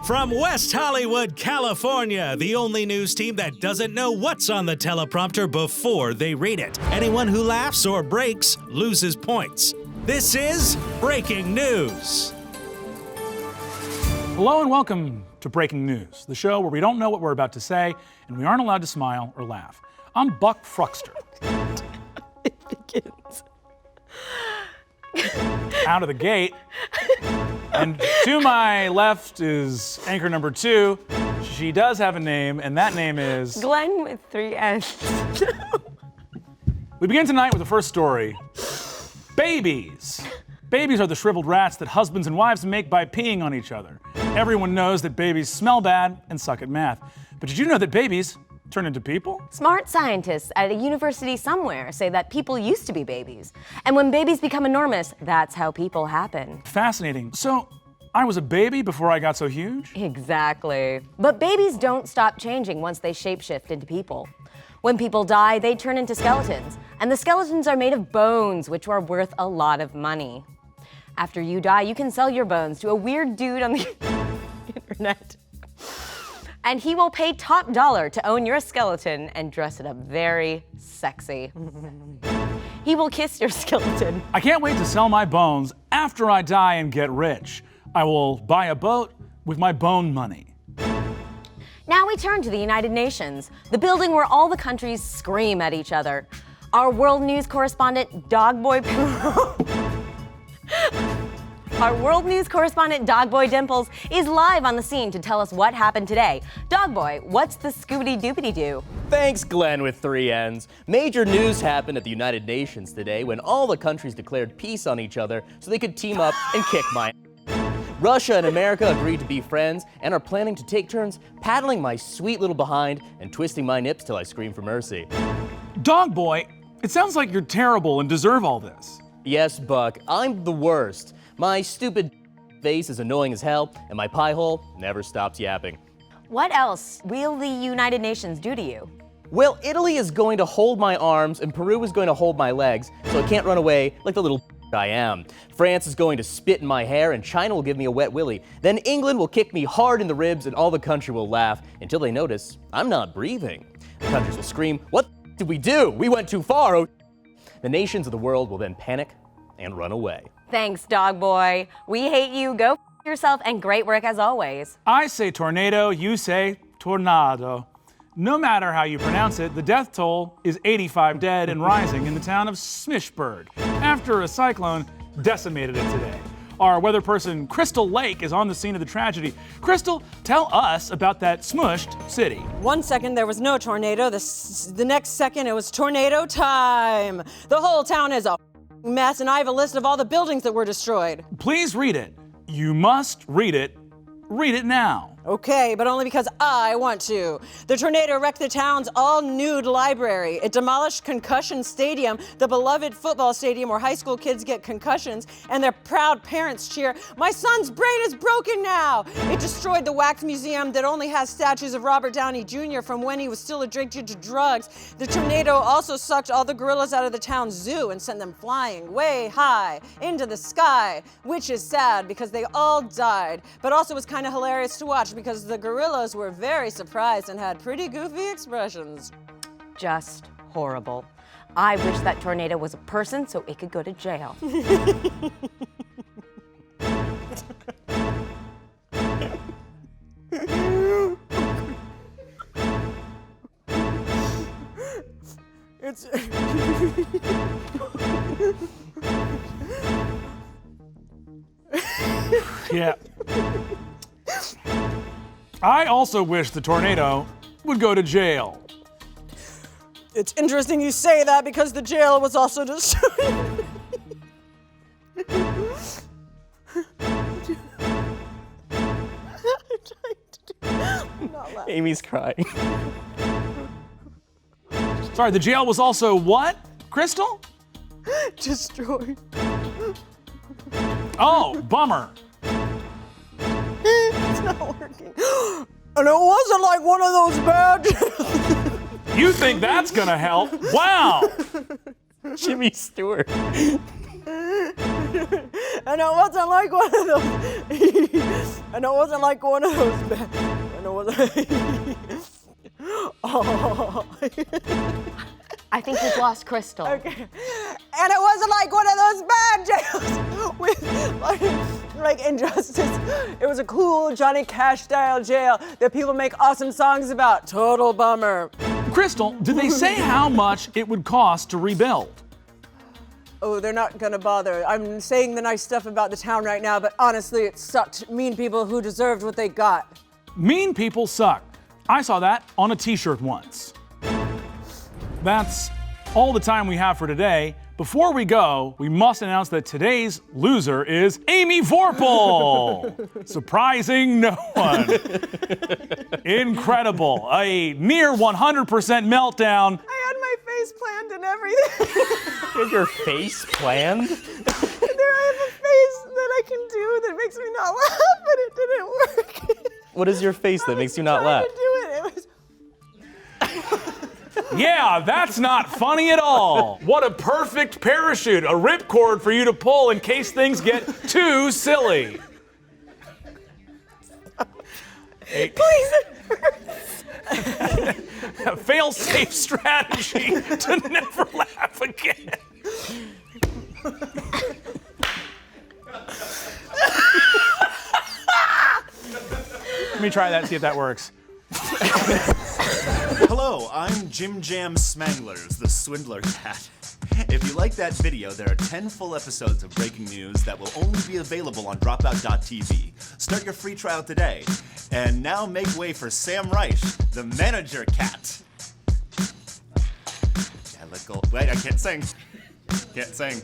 From West Hollywood, California, the only news team that doesn't know what's on the teleprompter before they read it. Anyone who laughs or breaks loses points. This is Breaking News. Hello and welcome to Breaking News, the show where we don't know what we're about to say and we aren't allowed to smile or laugh. I'm Buck Fruckster. It begins. Out of the gate. And to my left is anchor number 2. She does have a name, and that name is... Glenn with 3 N's. We begin tonight with the first story. Babies. Babies are the shriveled rats that husbands and wives make by peeing on each other. Everyone knows that babies smell bad and suck at math. But did you know that babies turn into people? Smart scientists at a university somewhere say that people used to be babies. And when babies become enormous, that's how people happen. Fascinating. So, I was a baby before I got so huge? Exactly. But babies don't stop changing once they shapeshift into people. When people die, they turn into skeletons. And the skeletons are made of bones, which are worth a lot of money. After you die, you can sell your bones to a weird dude on the internet. And he will pay top dollar to own your skeleton and dress it up very sexy. He will kiss your skeleton. I can't wait to sell my bones after I die and get rich. I will buy a boat with my bone money. Now we turn to the United Nations, the building where all the countries scream at each other. Our world news correspondent, Dogboy Dimples is live on the scene to tell us what happened today. Dogboy, what's the scoobity-doopity-doo? Thanks, Glenn with 3 N's. Major news happened at the United Nations today when all the countries declared peace on each other so they could team up and kick my Russia and America agreed to be friends and are planning to take turns paddling my sweet little behind and twisting my nips till I scream for mercy. Dogboy, it sounds like you're terrible and deserve all this. Yes, Buck, I'm the worst. My stupid face is annoying as hell, and my pie hole never stops yapping. What else will the United Nations do to you? Well, Italy is going to hold my arms, and Peru is going to hold my legs, so I can't run away like the little I am. France is going to spit in my hair, and China will give me a wet willy. Then England will kick me hard in the ribs, and all the country will laugh until they notice I'm not breathing. The countries will scream, "What did we do? We went too far, oh." The nations of the world will then panic and run away. Thanks, Dogboy. We hate you. Go f yourself, and great work as always. I say tornado, you say tornado. No matter how you pronounce it, the death toll is 85 dead and rising in the town of Smishburg after a cyclone decimated it today. Our weather person, Crystal Lake, is on the scene of the tragedy. Crystal, tell us about that smushed city. 1 second there was no tornado, the next second it was tornado time. The whole town is a mess, and I have a list of all the buildings that were destroyed. Please read it. You must read it. Read it now. Okay, but only because I want to. The tornado wrecked the town's all-nude library. It demolished Concussion Stadium, the beloved football stadium where high school kids get concussions and their proud parents cheer, "My son's brain is broken now!" It destroyed the Wax Museum that only has statues of Robert Downey Jr. from when he was still addicted to drugs. The tornado also sucked all the gorillas out of the town's zoo and sent them flying way high into the sky, which is sad because they all died, but also was kind of hilarious to watch because the gorillas were very surprised and had pretty goofy expressions. Just horrible. I wish that tornado was a person so it could go to jail. It's Yeah. I also wish the tornado would go to jail. It's interesting you say that because the jail was also destroyed. Amy's crying. Sorry, the jail was also what, Crystal? Destroyed. Oh, bummer. It's not working. And it wasn't like one of those bad. You think that's gonna help? Wow! Jimmy Stewart. And it wasn't like one of those. And it wasn't like one of those. And it wasn't. Oh. I think we've lost Crystal. Okay. And it wasn't like one of those bad jails with like injustice. It was a cool Johnny Cash style jail that people make awesome songs about. Total bummer. Crystal, did they say how much it would cost to rebuild? Oh, they're not gonna bother. I'm saying the nice stuff about the town right now, but honestly, it sucked. Mean people who deserved what they got. Mean people suck. I saw that on a t-shirt once. That's all the time we have for today. Before we go, we must announce that today's loser is Amy Vorpahl. Surprising no one. Incredible. A near 100% meltdown. I had my face planned and everything. Is your face planned? There I have a face that I can do that makes me not laugh, but it didn't work. What is your face that makes you not Trying laugh? to do it. It was. Yeah, that's not funny at all. What a perfect parachute, a ripcord for you to pull in case things get too silly. Please. A fail-safe strategy to never laugh again. Let me try that and see if that works. Hello, I'm Jim Jam Smanglers, the Swindler Cat. If you like that video, there are 10 full episodes of breaking news that will only be available on dropout.tv. Start your free trial today. And now make way for Sam Reich, the Manager Cat. Yeah, let go. Wait, I can't sing. Can't sing.